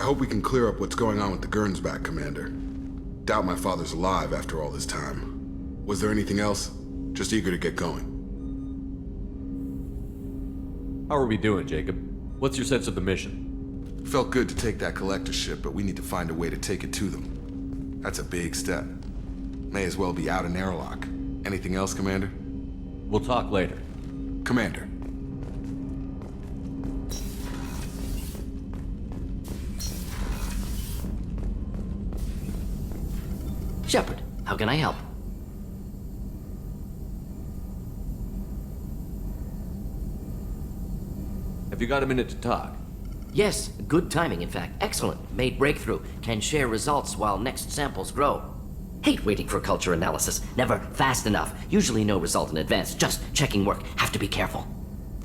hope we can clear up what's going on with the Gernsback, Commander. Doubt my father's alive after all this time. Was there anything else? Just eager to get going. How are we doing, Jacob? What's your sense of the mission? Felt good to take that collector ship, but we need to find a way to take it to them. That's a big step. May as well be out in airlock. Anything else, Commander? We'll talk later. Commander. Shepard, how can I help? Have you got a minute to talk? Yes, good timing, in fact. Excellent. Made breakthrough. Can share results while next samples grow. Hate waiting for culture analysis. Never fast enough. Usually no result in advance. Just checking work. Have to be careful.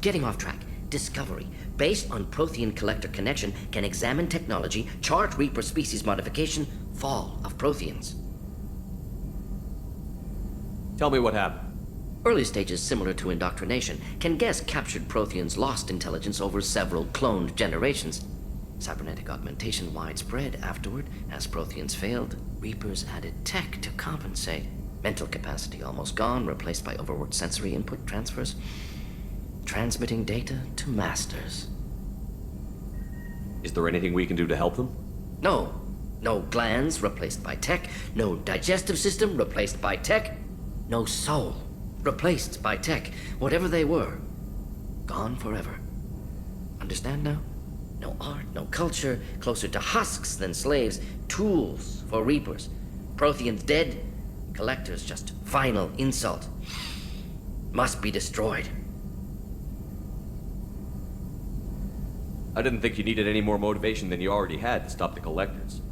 Getting off track. Discovery. Based on Prothean collector connection, can examine technology, chart Reaper species modification, fall of Protheans. Tell me what happened. Early stages similar to indoctrination, can guess captured Protheans lost intelligence over several cloned generations. Cybernetic augmentation widespread afterward. As Protheans failed, Reapers added tech to compensate. Mental capacity almost gone, replaced by overworked sensory input transfers. Transmitting data to masters. Is there anything we can do to help them? No. No glands replaced by tech. No digestive system replaced by tech. No soul replaced by tech. Whatever they were, gone forever. Understand now? No art, no culture, closer to husks than slaves, tools for Reapers. Protheans dead, collectors just final insult. Must be destroyed. I didn't think you needed any more motivation than you already had to stop the collectors.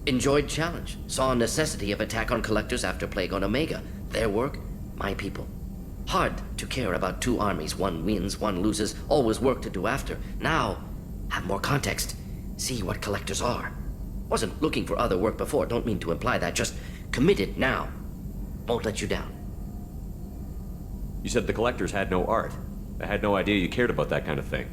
Enjoyed challenge. Saw necessity of attack on collectors after Plague on Omega. Their work, my people. Hard to care about two armies. One wins, one loses. Always work to do after. Now, have more context. See what collectors are. Wasn't looking for other work before. Don't mean to imply that. Just committed now. Won't let you down. You said the collectors had no art. I had no idea you cared about that kind of thing.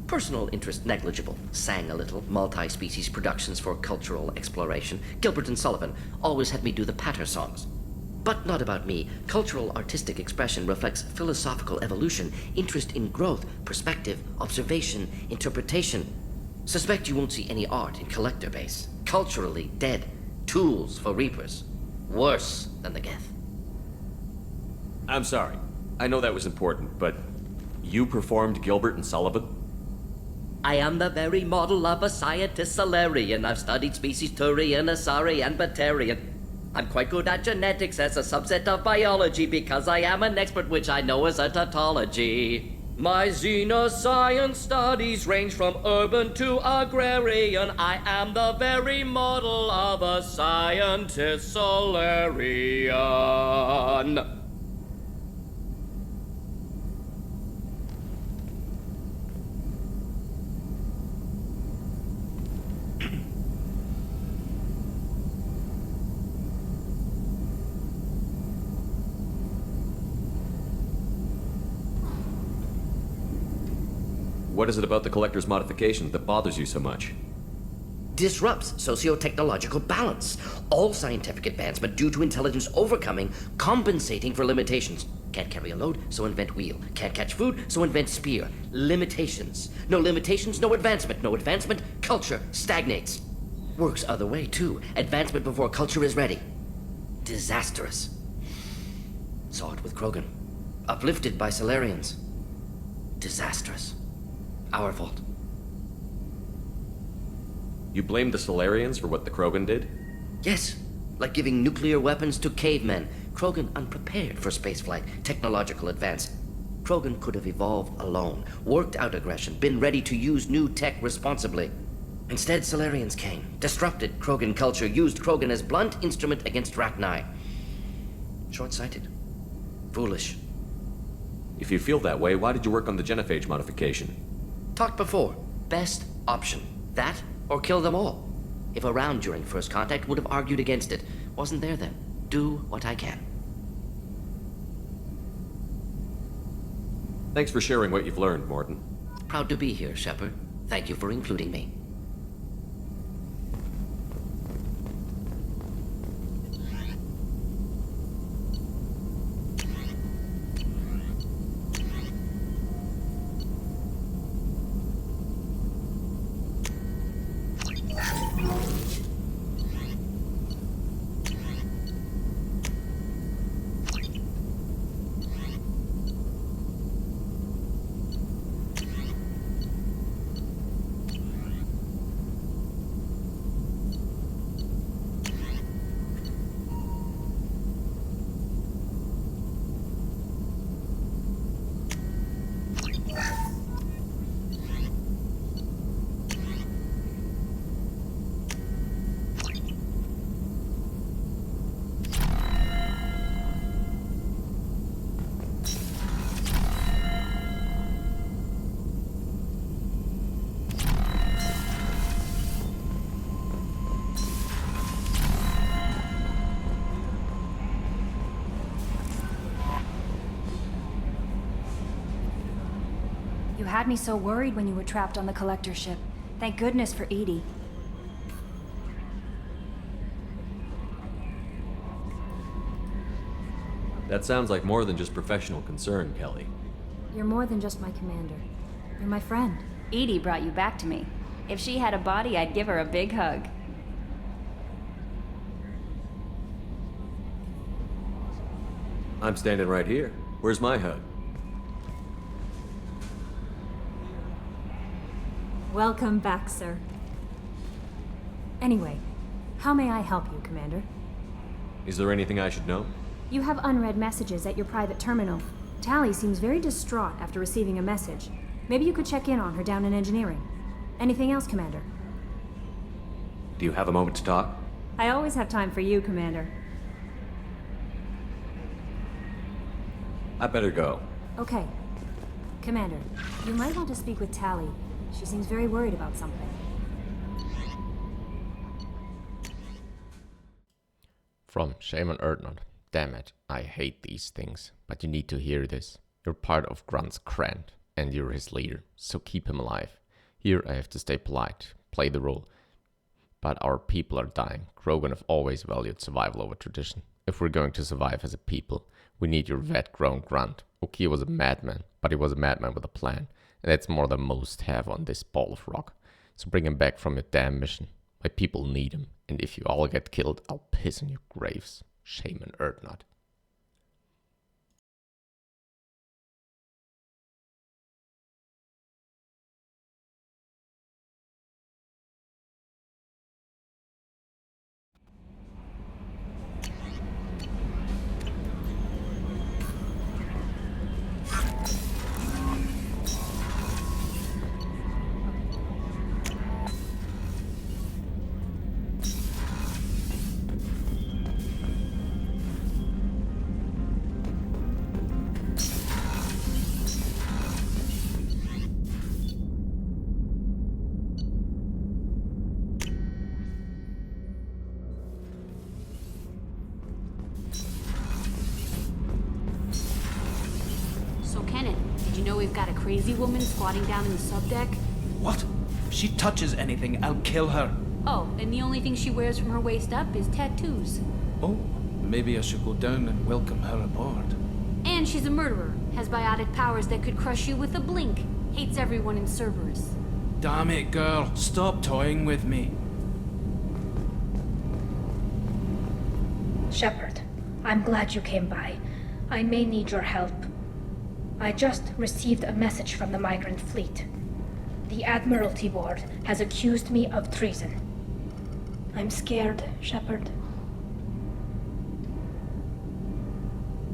Personal interest negligible. Sang a little. Multi-species productions for cultural exploration. Gilbert and Sullivan always had me do the patter songs. But not about me. Cultural artistic expression reflects philosophical evolution, interest in growth, perspective, observation, interpretation. Suspect you won't see any art in collector base. Culturally dead. Tools for Reapers. Worse than the Geth. I'm sorry. I know that was important, but you performed Gilbert and Sullivan? I am the very model of a scientist Solarian. I've studied species Turian, Asari, and Batarian. I'm quite good at genetics as a subset of biology because I am an expert, which I know is a tautology. My xenoscience studies range from urban to agrarian. I am the very model of a scientist Solarian. What is it about the collector's modifications that bothers you so much? Disrupts socio-technological balance. All scientific advancement due to intelligence overcoming, compensating for limitations. Can't carry a load, so invent wheel. Can't catch food, so invent spear. Limitations. No limitations, no advancement. No advancement, culture stagnates. Works other way, too. Advancement before culture is ready. Disastrous. Saw it with Krogan. Uplifted by Solarians. Disastrous. Our fault. You blame the Solarians for what the Krogan did? Yes, like giving nuclear weapons to cavemen. Krogan unprepared for spaceflight, technological advance. Krogan could have evolved alone, worked out aggression, been ready to use new tech responsibly. Instead, Solarians came, disrupted Krogan culture, used Krogan as blunt instrument against Rachni. Short-sighted. Foolish. If you feel that way, why did you work on the genophage modification? Talked before. Best option. That or kill them all. If around during first contact, would have argued against it. Wasn't there then. Do what I can. Thanks for sharing what you've learned, Morton. Proud to be here, Shepard. Thank you for including me. You had me so worried when you were trapped on the Collector ship. Thank goodness for Edie. That sounds like more than just professional concern, Kelly. You're more than just my commander. You're my friend. Edie brought you back to me. If she had a body, I'd give her a big hug. I'm standing right here. Where's my hug? Welcome back, sir. Anyway, how may I help you, Commander? Is there anything I should know? You have unread messages at your private terminal. Tali seems very distraught after receiving a message. Maybe you could check in on her down in engineering. Anything else, Commander? Do you have a moment to talk? I always have time for you, Commander. I better go. Okay. Commander, you might want to speak with Tali. She seems very worried about something. From Shaman Erdnot. Damn it, I hate these things, but you need to hear this. You're part of Grunt's Krant, and you're his leader, so keep him alive. Here I have to stay polite, play the role. But our people are dying. Krogan have always valued survival over tradition. If we're going to survive as a people, we need your vet-grown Grunt. Oki was a madman, but he was a madman with a plan, and that's more than most have on this ball of rock. So bring him back from your damn mission. My people need him, and if you all get killed, I'll piss on your graves. Shaman Erdnot. Did you know we've got a crazy woman squatting down in the subdeck? What? If she touches anything, I'll kill her. Oh, and the only thing she wears from her waist up is tattoos. Oh, maybe I should go down and welcome her aboard. And she's a murderer, has biotic powers that could crush you with a blink, hates everyone in Cerberus. Damn it, girl. Stop toying with me. Shepard, I'm glad you came by. I may need your help. I just received a message from the migrant fleet. The Admiralty Board has accused me of treason. I'm scared, Shepard.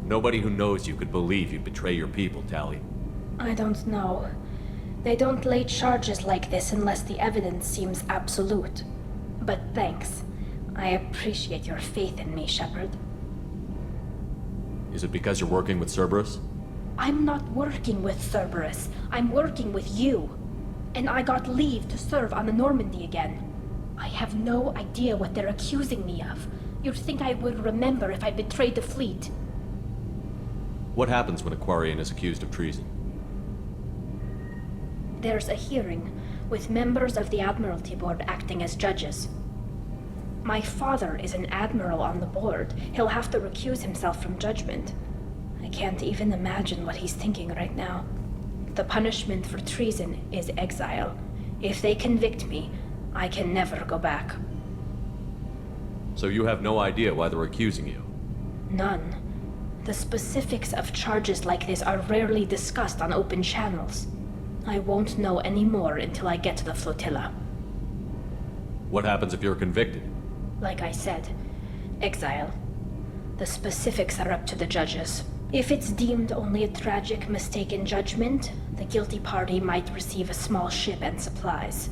Nobody who knows you could believe you'd betray your people, Tali. I don't know. They don't lay charges like this unless the evidence seems absolute. But thanks. I appreciate your faith in me, Shepard. Is it because you're working with Cerberus? I'm not working with Cerberus. I'm working with you. And I got leave to serve on the Normandy again. I have no idea what they're accusing me of. You'd think I would remember if I betrayed the fleet. What happens when a Quarian is accused of treason? There's a hearing, with members of the Admiralty Board acting as judges. My father is an admiral on the board. He'll have to recuse himself from judgment. I can't even imagine what he's thinking right now. The punishment for treason is exile. If they convict me, I can never go back. So you have no idea why they're accusing you? None. The specifics of charges like this are rarely discussed on open channels. I won't know any more until I get to the flotilla. What happens if you're convicted? Like I said, exile. The specifics are up to the judges. If it's deemed only a tragic mistake in judgment, the guilty party might receive a small ship and supplies.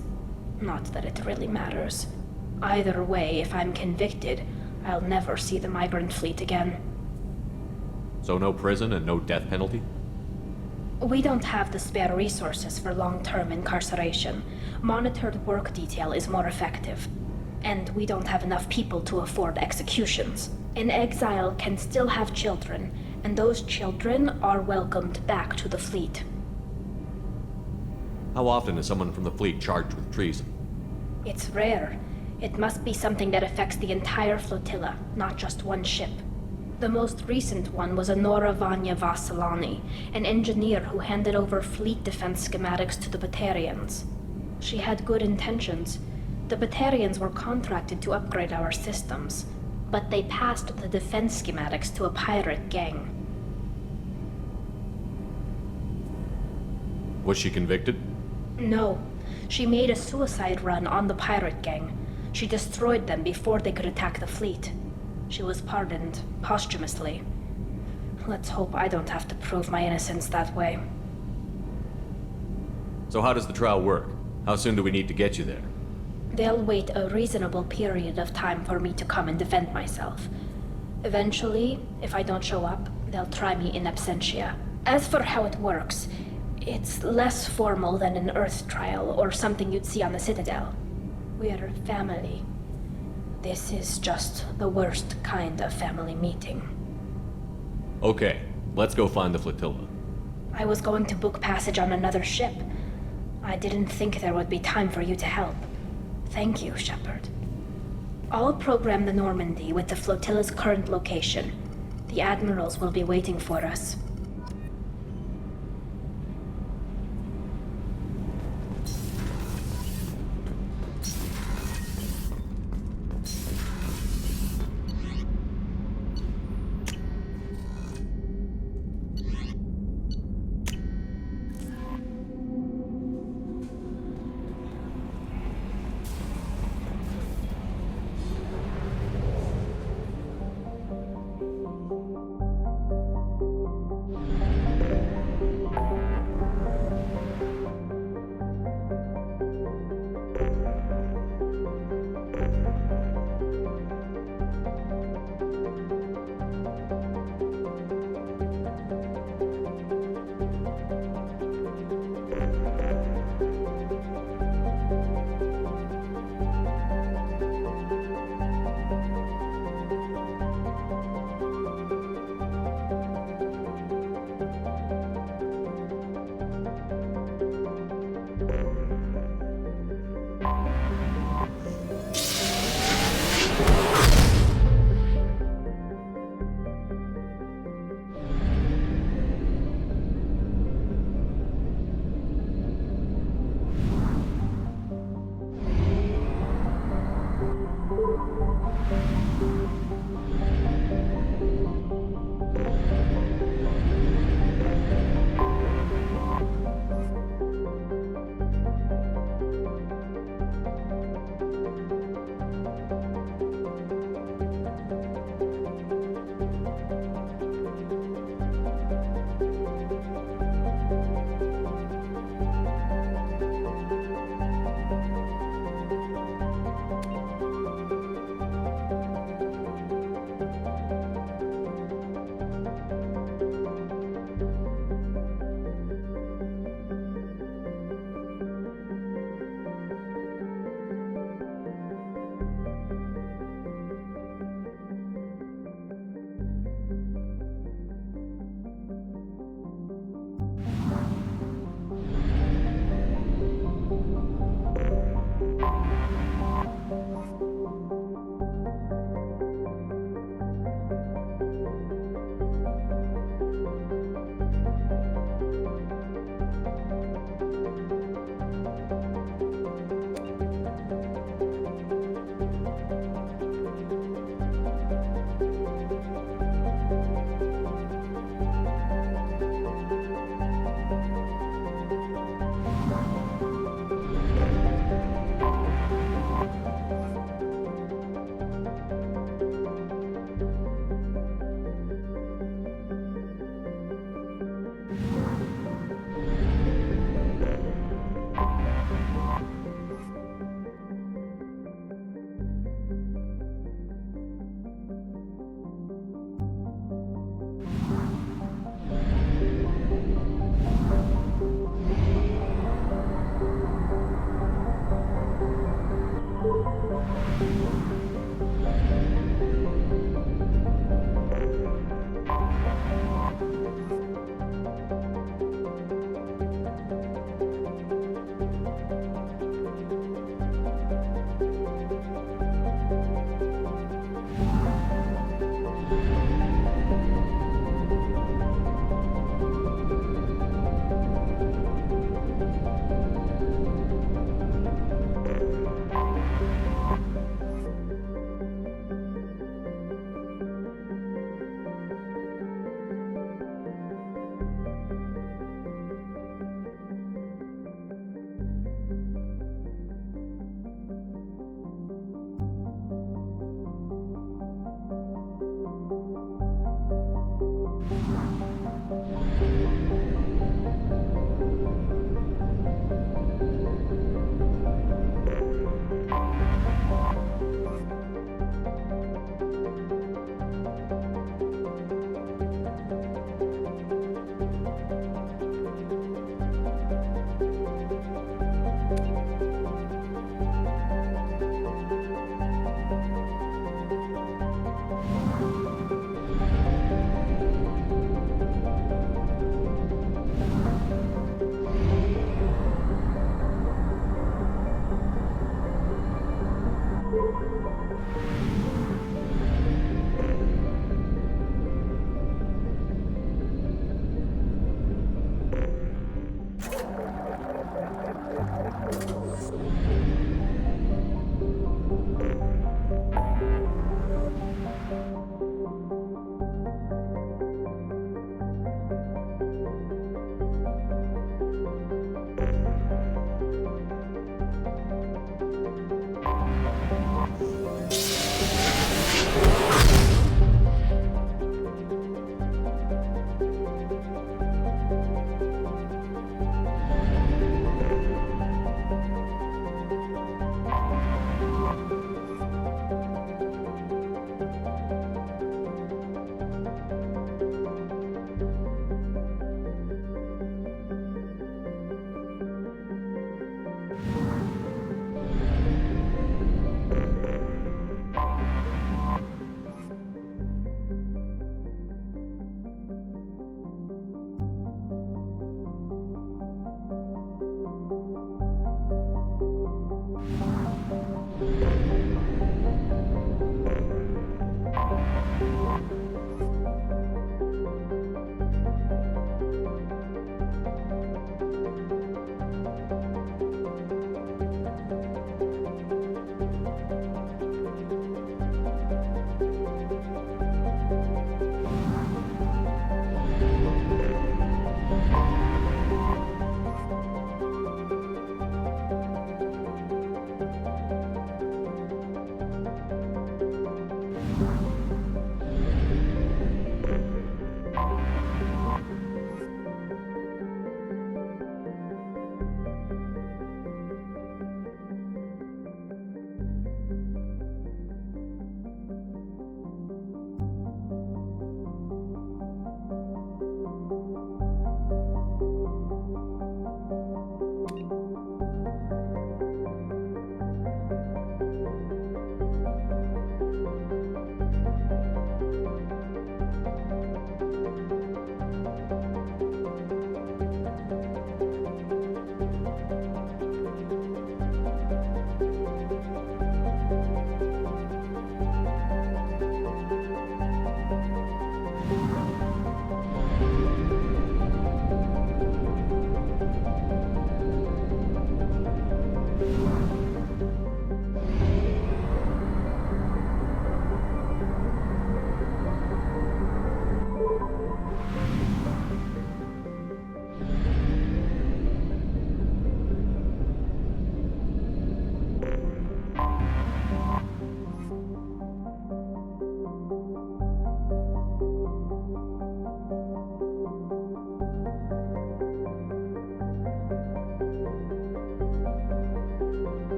Not that it really matters. Either way, if I'm convicted, I'll never see the migrant fleet again. So no prison and no death penalty? We don't have the spare resources for long-term incarceration. Monitored work detail is more effective. And we don't have enough people to afford executions. An exile can still have children, and those children are welcomed back to the fleet. How often is someone from the fleet charged with treason? It's rare. It must be something that affects the entire flotilla, not just one ship. The most recent one was Honora Vanya Vassilani, an engineer who handed over fleet defense schematics to the Batarians. She had good intentions. The Batarians were contracted to upgrade our systems, but they passed the defense schematics to a pirate gang. Was she convicted? No. She made a suicide run on the pirate gang. She destroyed them before they could attack the fleet. She was pardoned, posthumously. Let's hope I don't have to prove my innocence that way. So how does the trial work? How soon do we need to get you there? They'll wait a reasonable period of time for me to come and defend myself. Eventually, if I don't show up, they'll try me in absentia. As for how it works, it's less formal than an Earth trial or something you'd see on the Citadel. We're family. This is just the worst kind of family meeting. Okay, let's go find the flotilla. I was going to book passage on another ship. I didn't think there would be time for you to help. Thank you, Shepard. I'll program the Normandy with the flotilla's current location. The admirals will be waiting for us.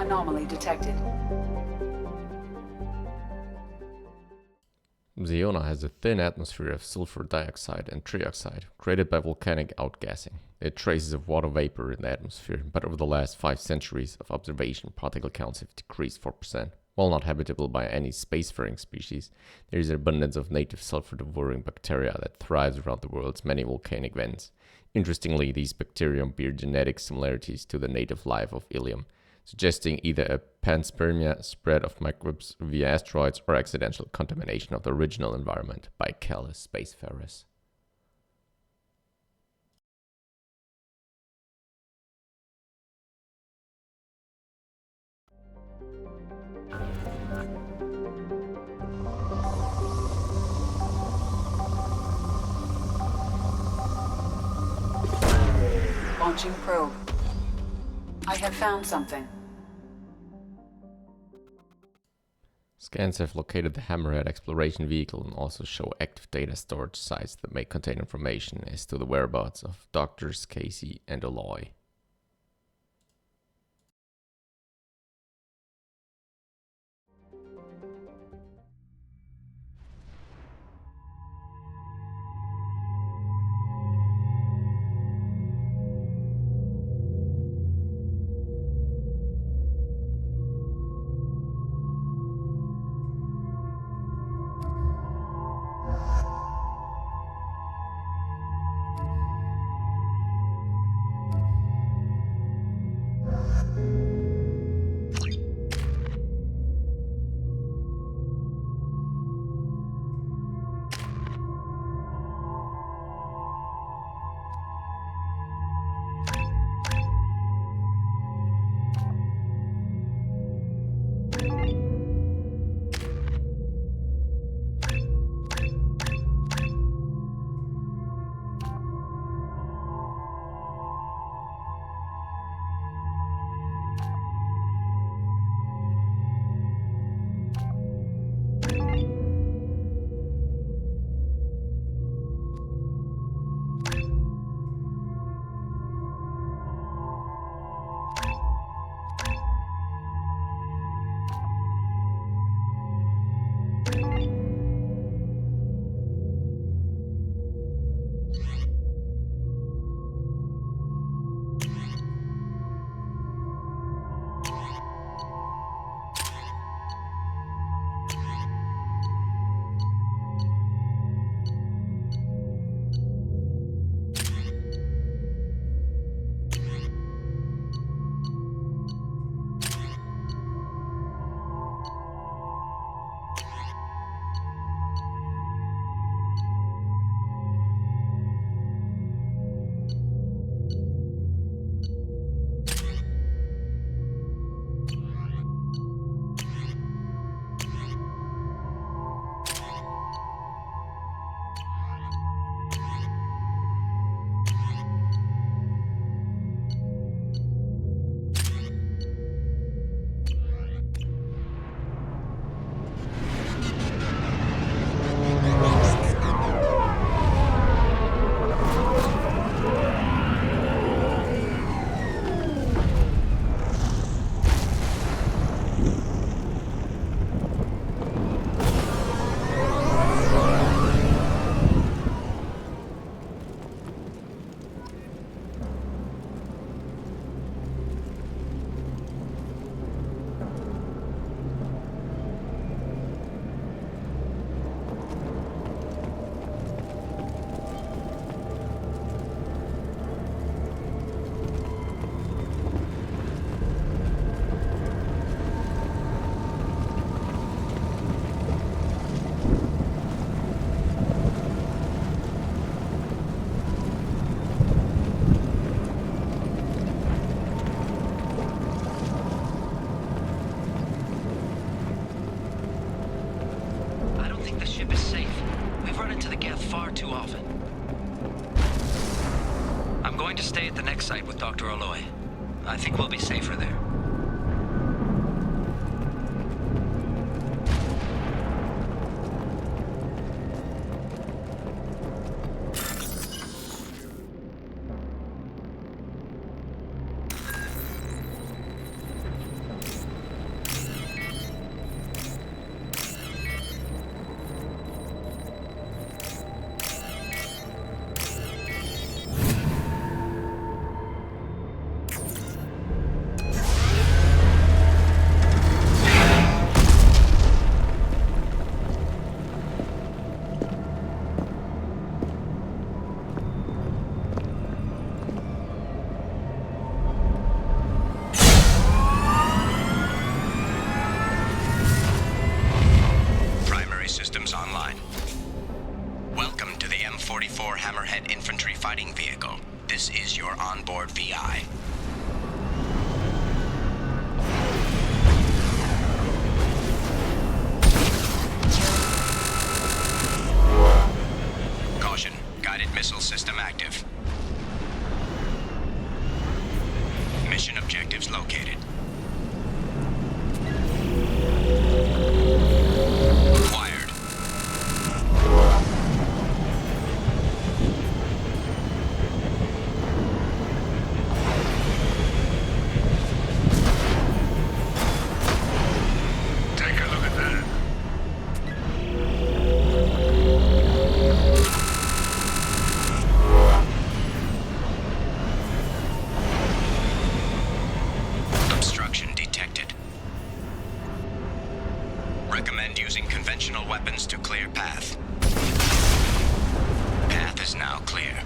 anomaly detected. Zeona has a thin atmosphere of sulfur dioxide and trioxide, created by volcanic outgassing. There are traces of water vapor in the atmosphere, but over the last 5 centuries of observation, particle counts have decreased 4%. While not habitable by any spacefaring species, there is an abundance of native sulfur-devouring bacteria that thrives around the world's many volcanic vents. Interestingly, these bacteria bear genetic similarities to the native life of Ilium, suggesting either a panspermia spread of microbes via asteroids or accidental contamination of the original environment by careless spacefarers. Launching probe. I have found something. Scans have located the Hammerhead exploration vehicle and also show active data storage sites that may contain information as to the whereabouts of Doctors Casey and Aloy. Stay at the next site with Dr. Aloy. I think we'll be safer there. Hammerhead infantry fighting vehicle. This is your onboard VI. Caution, guided missile system active. Mission objectives located. Wired. Take a look at that. Obstruction detected. Recommend using conventional weapons to clear path. Path is now clear.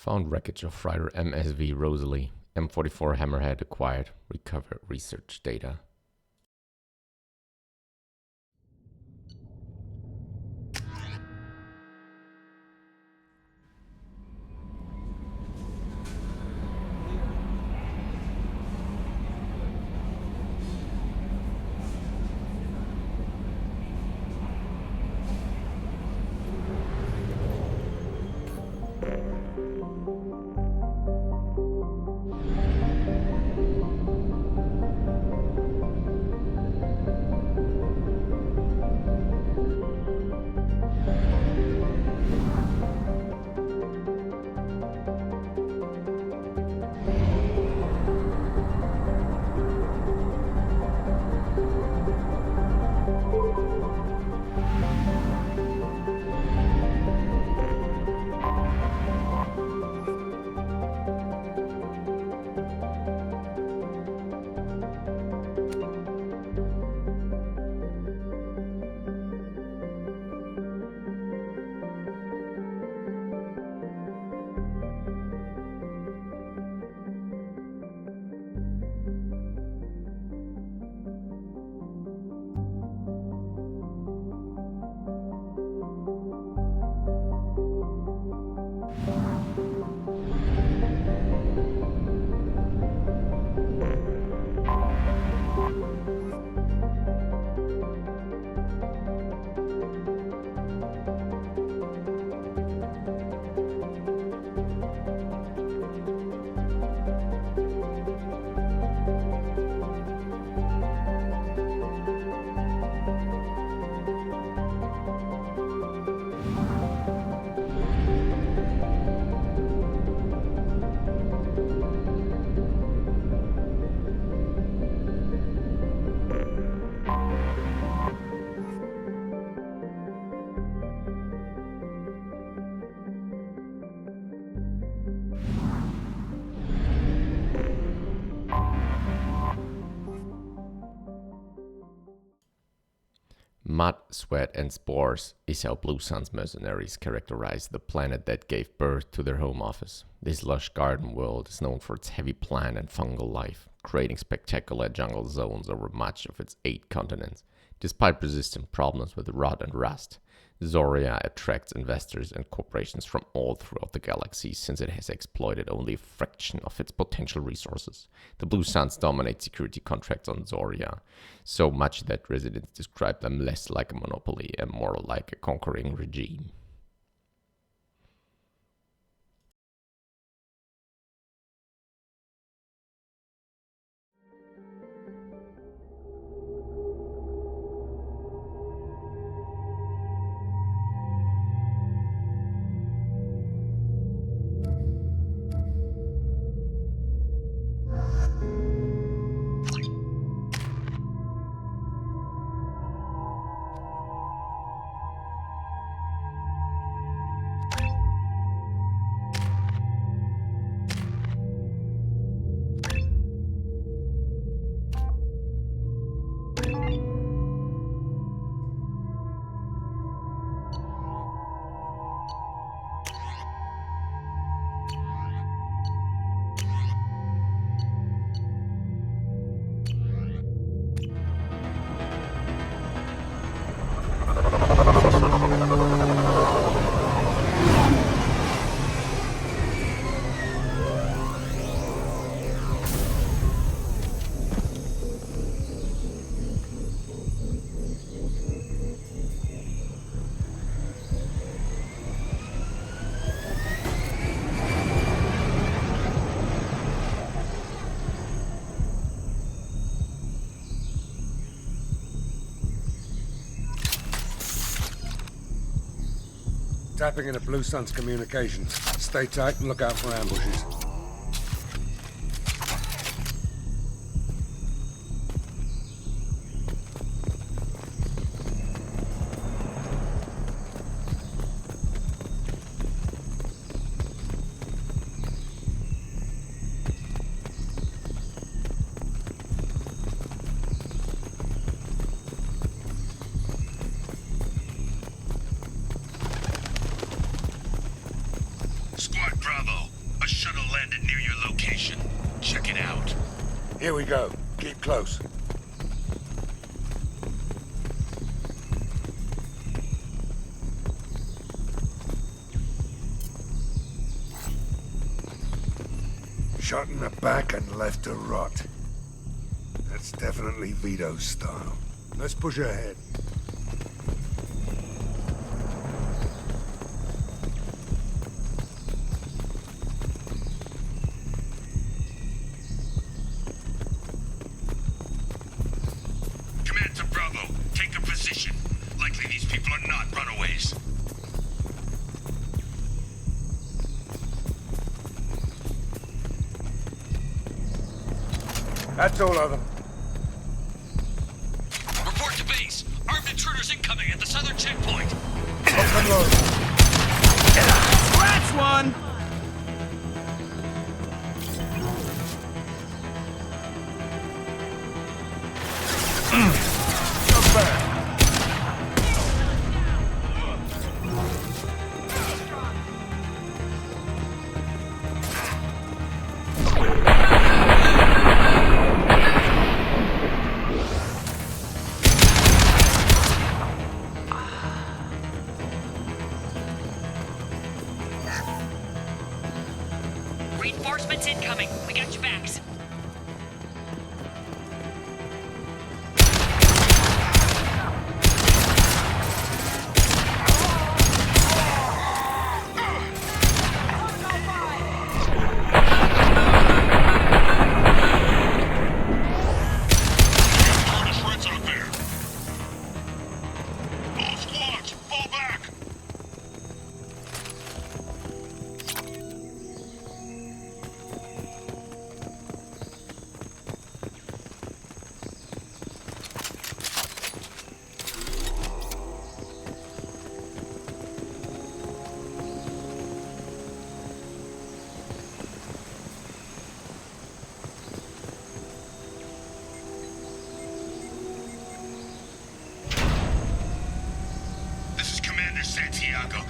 Found wreckage of Friar MSV Rosalie. M44 Hammerhead acquired. Recover research data. Mud, sweat, and spores is how Blue Sun's mercenaries characterize the planet that gave birth to their home office. This lush garden world is known for its heavy plant and fungal life, creating spectacular jungle zones over much of its 8 continents. Despite persistent problems with rot and rust, Zoria attracts investors and corporations from all throughout the galaxy since it has exploited only a fraction of its potential resources. The Blue Suns dominate security contracts on Zoria, so much that residents describe them less like a monopoly and more like a conquering regime. Tapping into Blue Sun's communications. Stay tight and look out for ambushes. Squad Bravo, Here we go. Keep close. Shot in the back and left to rot. That's definitely Vito's style. Let's push ahead. Command to Bravo. Take a position. Likely these people are not runaways. That's all of them. Report to base. Armed intruders incoming at the southern checkpoint. Open load. That's one! Not bad. Reinforcements incoming. We got your backs.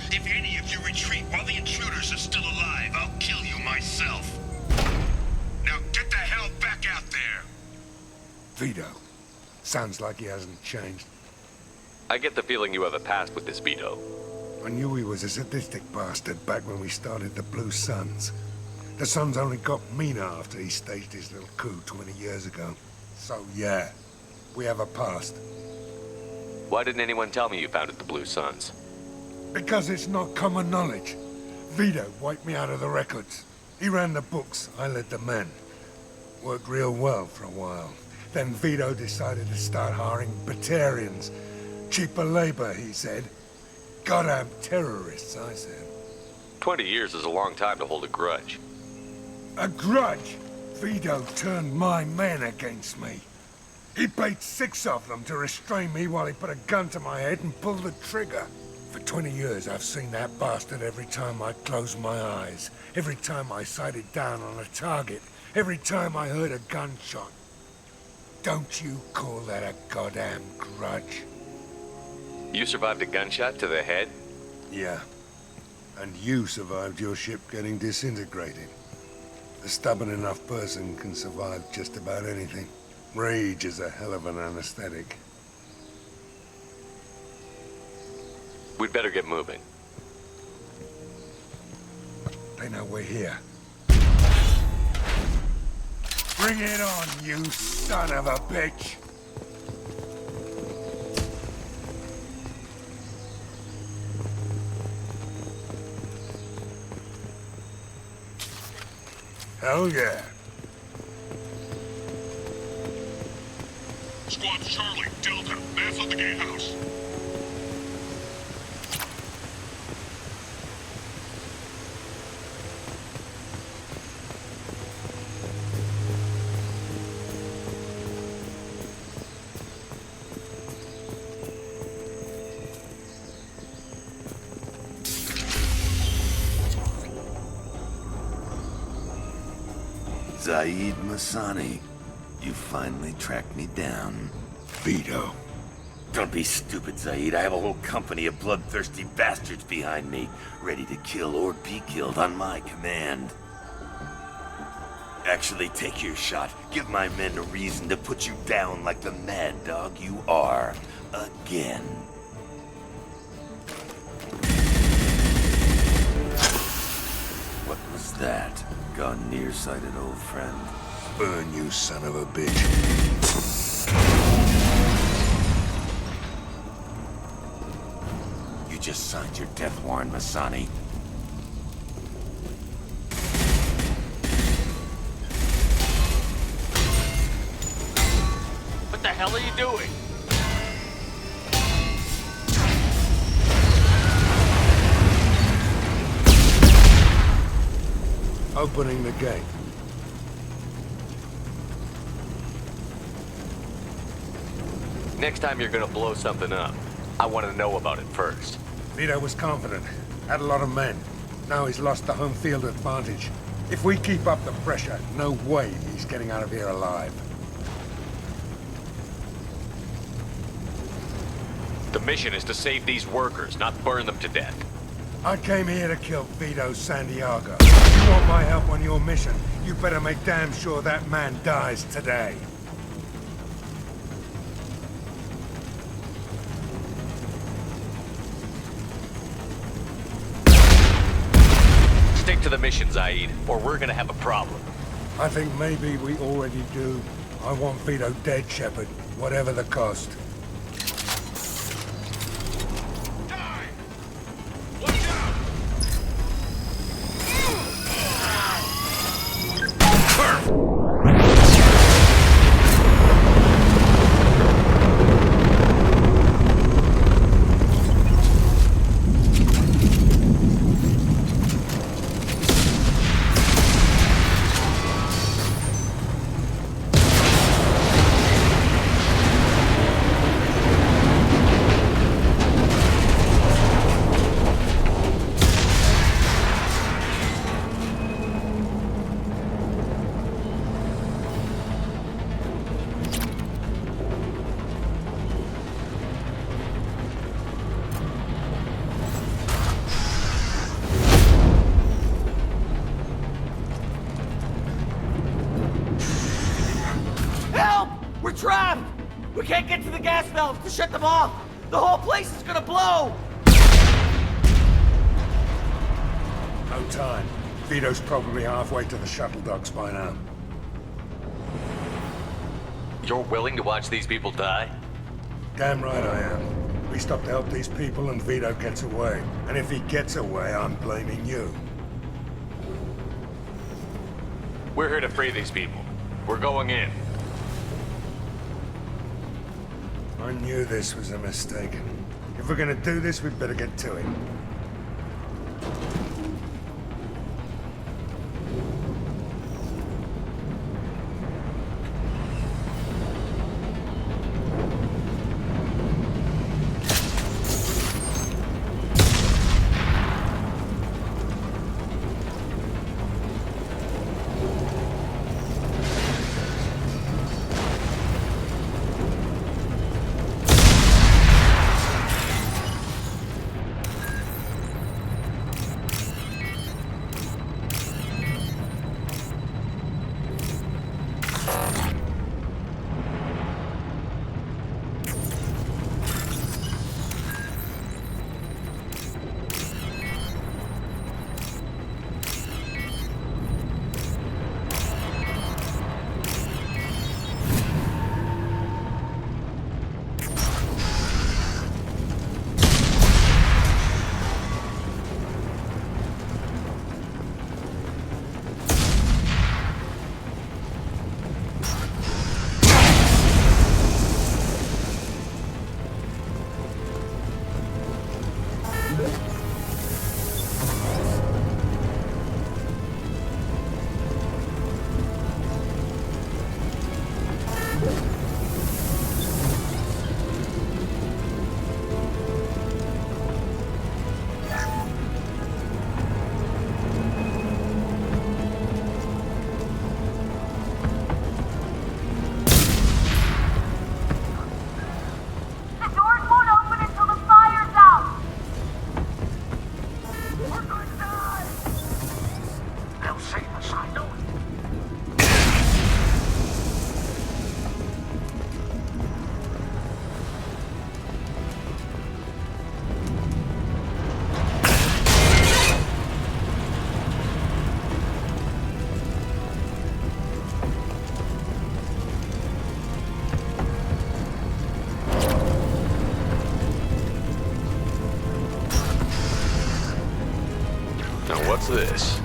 If any of you retreat while the intruders are still alive, I'll kill you myself. Now get the hell back out there! Vito. Sounds like he hasn't changed. I get the feeling you have a past with this Vito. I knew he was a sadistic bastard back when we started the Blue Suns. The Suns only got meaner after he staged his little coup 20 years ago. So yeah, we have a past. Why didn't anyone tell me you founded the Blue Suns? Because it's not common knowledge. Vito wiped me out of the records. He ran the books, I led the men. Worked real well for a while. Then Vito decided to start hiring Batarians. Cheaper labor, he said. Goddamn terrorists, I said. 20 years is a long time to hold a grudge. A grudge? Vito turned my men against me. He paid 6 of them to restrain me while he put a gun to my head and pulled the trigger. For 20 years, I've seen that bastard every time I closed my eyes. Every time I sighted down on a target. Every time I heard a gunshot. Don't you call that a goddamn grudge? You survived a gunshot to the head? Yeah. And you survived your ship getting disintegrated. A stubborn enough person can survive just about anything. Rage is a hell of an anesthetic. We'd better get moving. They know we're here. Bring it on, you son of a bitch! Hell yeah. Squad Charlie, Delta, mass on the gatehouse. Zaeed Masani, you finally tracked me down. Vito. Don't be stupid, Zaeed. I have a whole company of bloodthirsty bastards behind me, ready to kill or be killed on my command. Actually, take your shot. Give my men a reason to put you down like the mad dog you are. Again. What was that? Gone nearsighted, old friend. Burn, you son of a bitch. You just signed your death warrant, Masani. What the hell are you doing? Opening the gate. Next time you're gonna blow something up, I want to know about it first. Vito was confident. Had a lot of men. Now he's lost the home field advantage. If we keep up the pressure, no way he's getting out of here alive. The mission is to save these workers, not burn them to death. I came here to kill Vito Santiago. If you want my help on your mission, you better make damn sure that man dies today. Stick to the mission, Zaeed, or we're gonna have a problem. I think maybe we already do. I want Vito dead, Shepard, whatever the cost. trapped! We can't get to the gas valves to shut them off! The whole place is gonna blow! No time. Vito's probably halfway to the shuttle docks by now. You're willing to watch these people die? Damn right I am. We stop to help these people and Vito gets away. And if he gets away, I'm blaming you. We're here to free these people. We're going in. I knew this was a mistake. If we're gonna do this, we'd better get to it. What's this?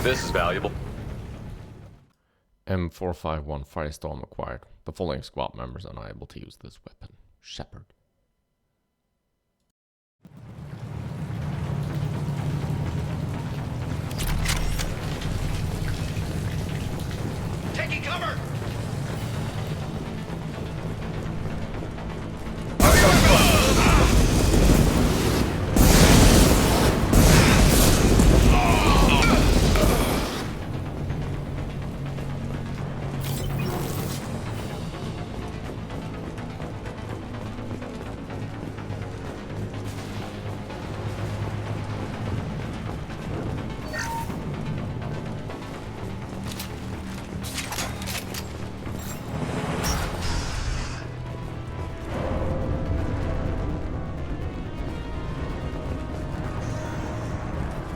This is valuable. M451 Firestorm acquired. The following squad members are unable to use this weapon. Shepard. Taking cover!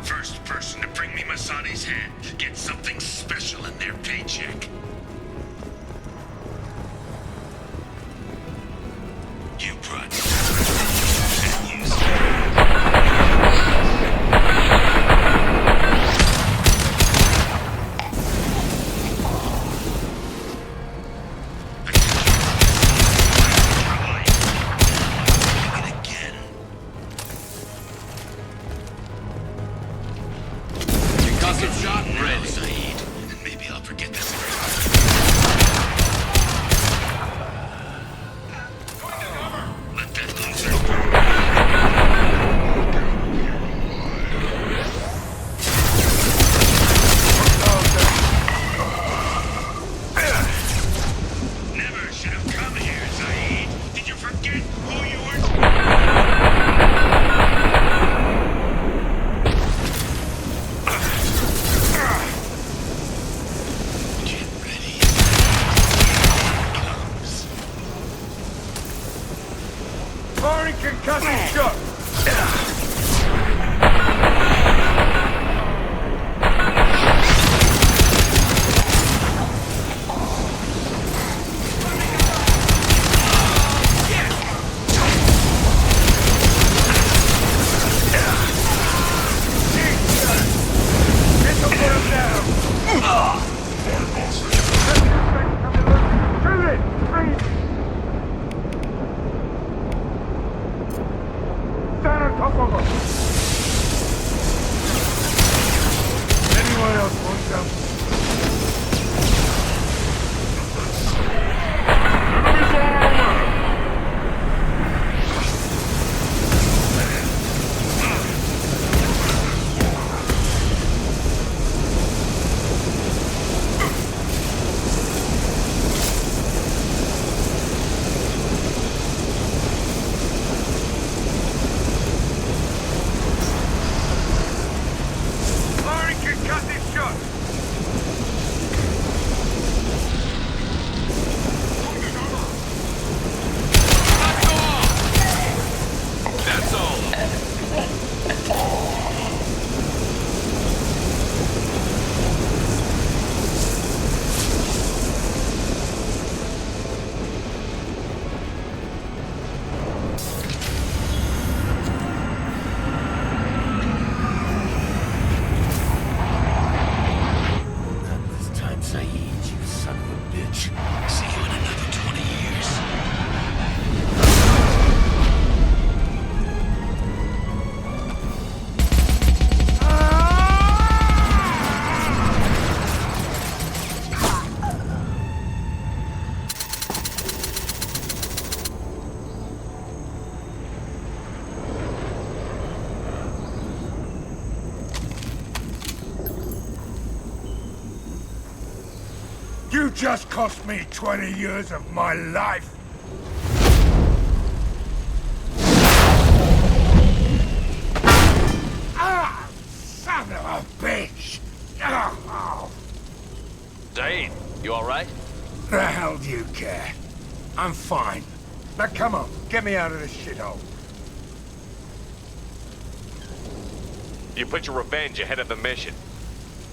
First person to bring me Masani's head gets something special in their paycheck. You brought shot ready. Zaeed, and maybe I'll forget this. Let that loser. Never should have come here, Zaeed. Did you forget who you were? Concussive shot! You just cost me 20 years of my life! I'm fine. Now come on, get me out of this shithole. You put your revenge ahead of the mission.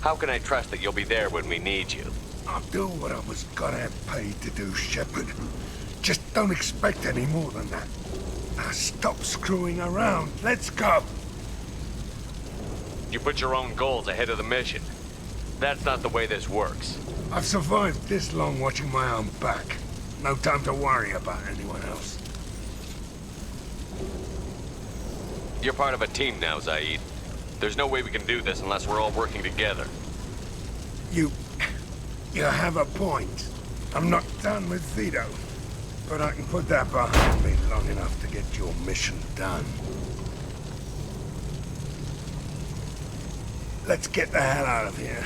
How can I trust that you'll be there when we need you? I'll do what I was goddamn paid to do, Shepard. Just don't expect any more than that. Now stop screwing around. Let's go. You put your own goals ahead of the mission. That's not the way this works. I've survived this long watching my own back. No time to worry about anyone else. You're part of a team now, Zaeed. There's no way we can do this unless we're all working together. You have a point. I'm not done with Vito. But I can put that behind me long enough to get your mission done. Let's get the hell out of here.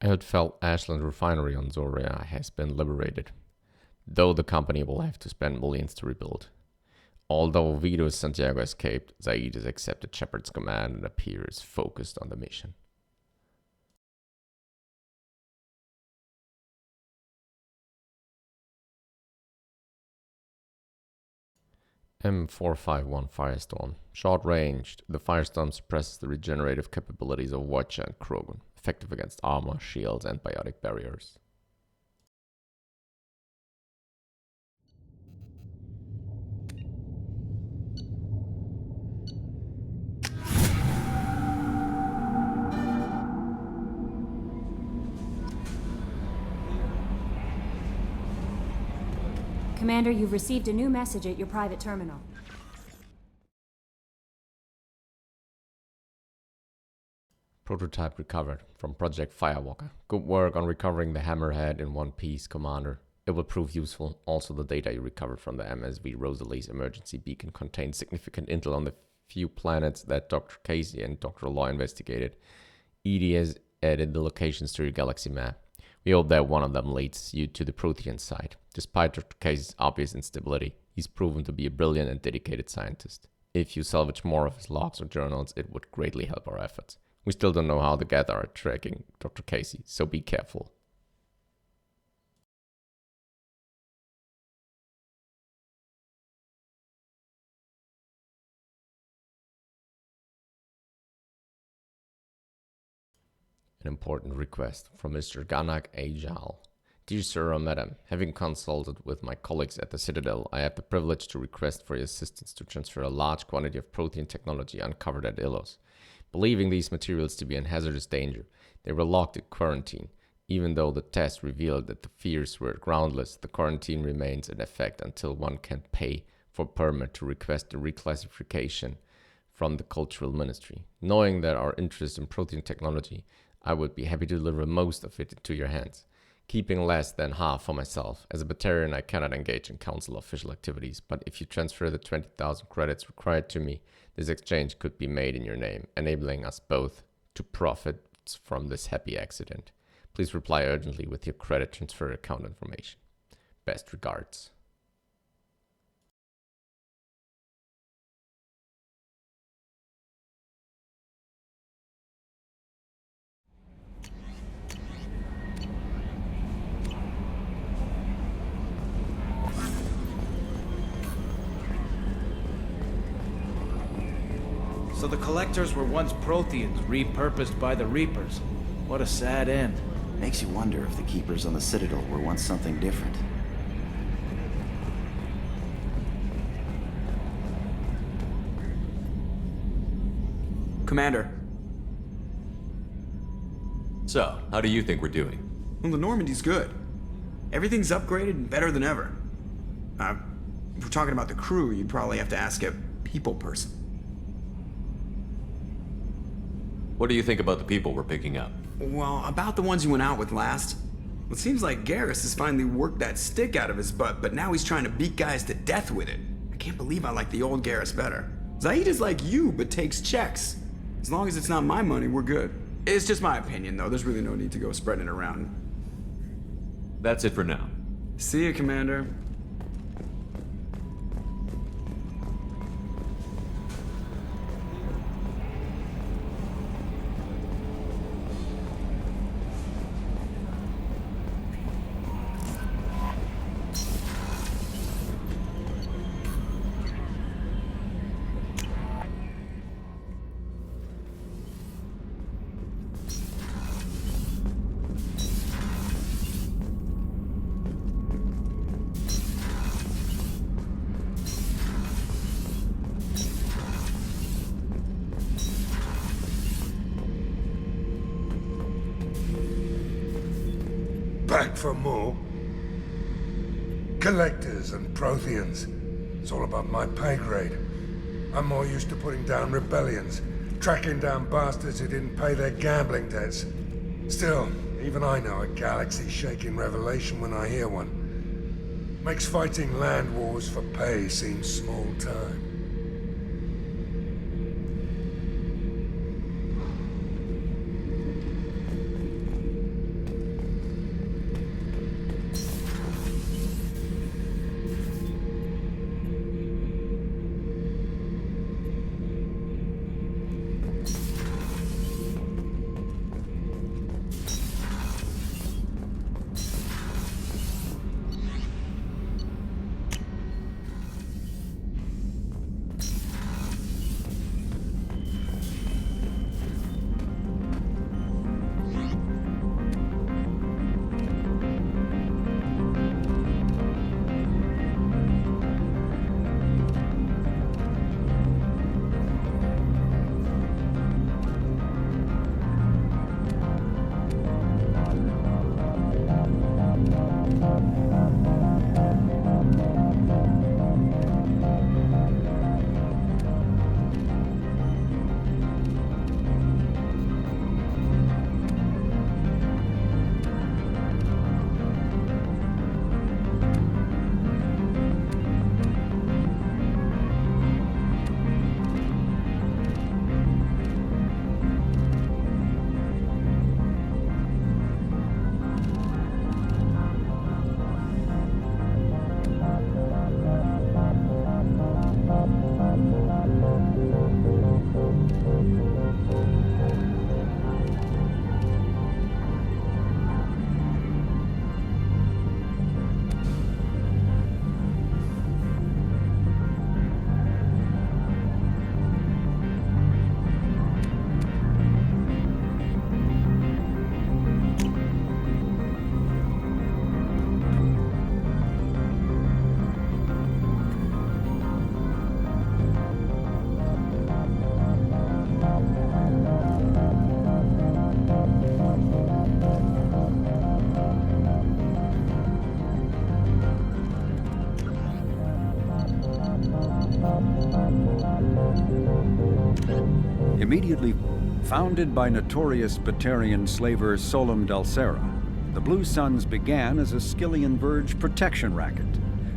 Eldfell Ashland refinery on Zoria has been liberated, though the company will have to spend millions to rebuild. Although Vito's Santiago escaped, Zaeed has accepted Shepard's command and appears focused on the mission. M451 Firestorm. Short-ranged, the Firestorm suppresses the regenerative capabilities of Watcher and Krogan, effective against armor, shields, and biotic barriers. Commander, you've received a new message at your private terminal. Prototype recovered from Project FireWalker. Good work on recovering the Hammerhead in one piece, Commander. It will prove useful. Also, the data you recovered from the MSV Rosalie's emergency beacon contains significant intel on the few planets that Dr. Casey and Dr. Law investigated. ED has added the locations to your galaxy map. We hope that one of them leads you to the Prothean site. Despite Dr. Casey's obvious instability, he's proven to be a brilliant and dedicated scientist. If you salvage more of his logs or journals, it would greatly help our efforts. We still don't know how the Geth are tracking Dr. Casey, so be careful. An important request from Mr. Ganak Ajal. Dear Sir or Madam, having consulted with my colleagues at the Citadel, I have the privilege to request for your assistance to transfer a large quantity of protein technology uncovered at Illos. Believing these materials to be in hazardous danger, they were locked in quarantine. Even though the test revealed that the fears were groundless, the quarantine remains in effect until one can pay for permit to request a reclassification from the Cultural Ministry. Knowing that our interest in protein technology, I would be happy to deliver most of it into your hands, keeping less than half for myself. As a Batarian, I cannot engage in council official activities, but if you transfer the 20,000 credits required to me, this exchange could be made in your name, enabling us both to profit from this happy accident. Please reply urgently with your credit transfer account information. Best regards. So the Collectors were once Protheans, repurposed by the Reapers. What a sad end. Makes you wonder if the Keepers on the Citadel were once something different. Commander. So, how do you think we're doing? Well, the Normandy's good. Everything's upgraded and better than ever. If we're talking about the crew, you'd probably have to ask a people person. What do you think about the people we're picking up? Well, about the ones you went out with last. It seems like Garrus has finally worked that stick out of his butt, but now he's trying to beat guys to death with it. I can't believe I like the old Garrus better. Zaeed is like you, but takes checks. As long as it's not my money, we're good. It's just my opinion, though. There's really no need to go spreading it around. That's it for now. See you, Commander. Back for more? Collectors and Protheans. It's all about my pay grade. I'm more used to putting down rebellions, tracking down bastards who didn't pay their gambling debts. Still, even I know a galaxy-shaking revelation when I hear one. Makes fighting land wars for pay seem small time. Immediately founded by notorious Batarian slaver Solum Dalsera, the Blue Suns began as a Skillian Verge protection racket,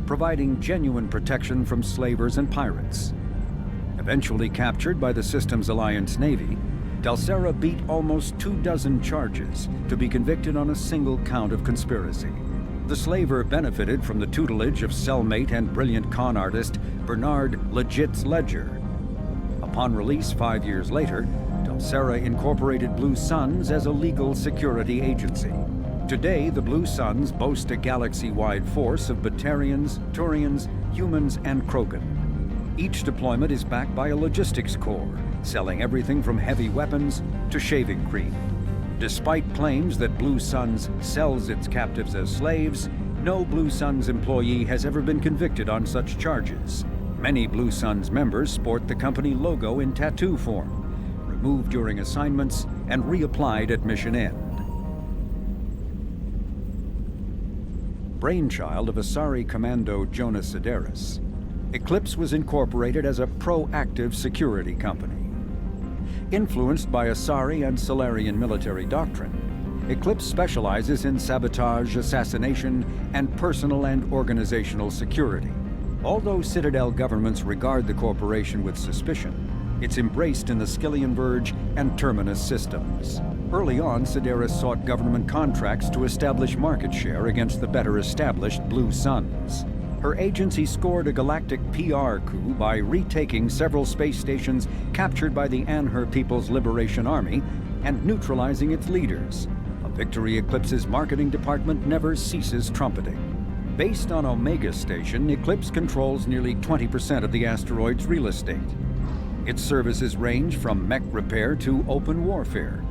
providing genuine protection from slavers and pirates. Eventually captured by the Systems Alliance Navy, Dalsera beat almost 24 charges to be convicted on a single count of conspiracy. The slaver benefited from the tutelage of cellmate and brilliant con artist Bernard Legit's Ledger. Upon release 5 years later, Dalsera incorporated Blue Suns as a legal security agency. Today, the Blue Suns boast a galaxy-wide force of Batarians, Turians, humans, and Krogan. Each deployment is backed by a logistics corps, selling everything from heavy weapons to shaving cream. Despite claims that Blue Suns sells its captives as slaves, no Blue Suns employee has ever been convicted on such charges. Many Blue Suns members sport the company logo in tattoo form. moved during assignments, and reapplied at mission end. Brainchild of Asari Commando Jonas Sideris, Eclipse was incorporated as a proactive security company. Influenced by Asari and Solarian military doctrine, Eclipse specializes in sabotage, assassination, and personal and organizational security. Although Citadel governments regard the corporation with suspicion, it's embraced in the Skillian Verge and Terminus systems. Early on, Sideris sought government contracts to establish market share against the better-established Blue Suns. Her agency scored a galactic PR coup by retaking several space stations captured by the Anhur People's Liberation Army and neutralizing its leaders. A victory Eclipse's marketing department never ceases trumpeting. Based on Omega Station, Eclipse controls nearly 20% of the asteroid's real estate. Its services range from mech repair to open warfare,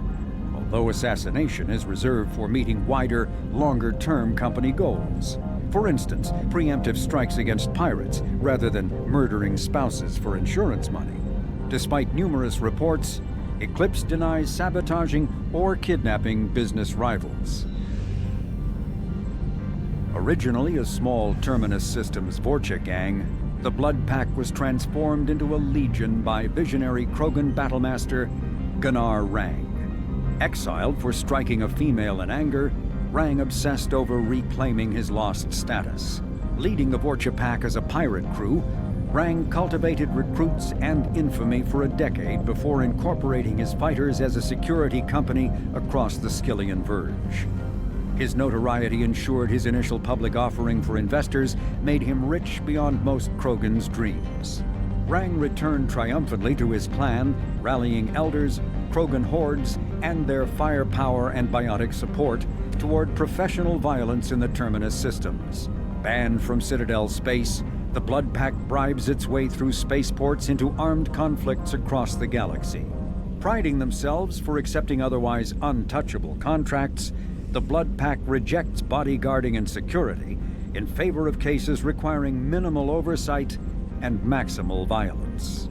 although assassination is reserved for meeting wider, longer-term company goals. For instance, preemptive strikes against pirates rather than murdering spouses for insurance money. Despite numerous reports, Eclipse denies sabotaging or kidnapping business rivals. Originally a small Terminus Systems Vorcha gang, the Blood Pack was transformed into a legion by visionary Krogan battlemaster Gunnar Rang. Exiled for striking a female in anger, Rang obsessed over reclaiming his lost status. Leading the Vorcha Pack as a pirate crew, Rang cultivated recruits and infamy for a decade before incorporating his fighters as a security company across the Skillian Verge. His notoriety ensured his initial public offering for investors made him rich beyond most Krogan's dreams. Rang returned triumphantly to his clan, rallying elders, Krogan hordes, and their firepower and biotic support toward professional violence in the Terminus systems. Banned from Citadel space, the Blood Pack bribes its way through spaceports into armed conflicts across the galaxy. Priding themselves for accepting otherwise untouchable contracts, the Blood Pack rejects bodyguarding and security in favor of cases requiring minimal oversight and maximal violence.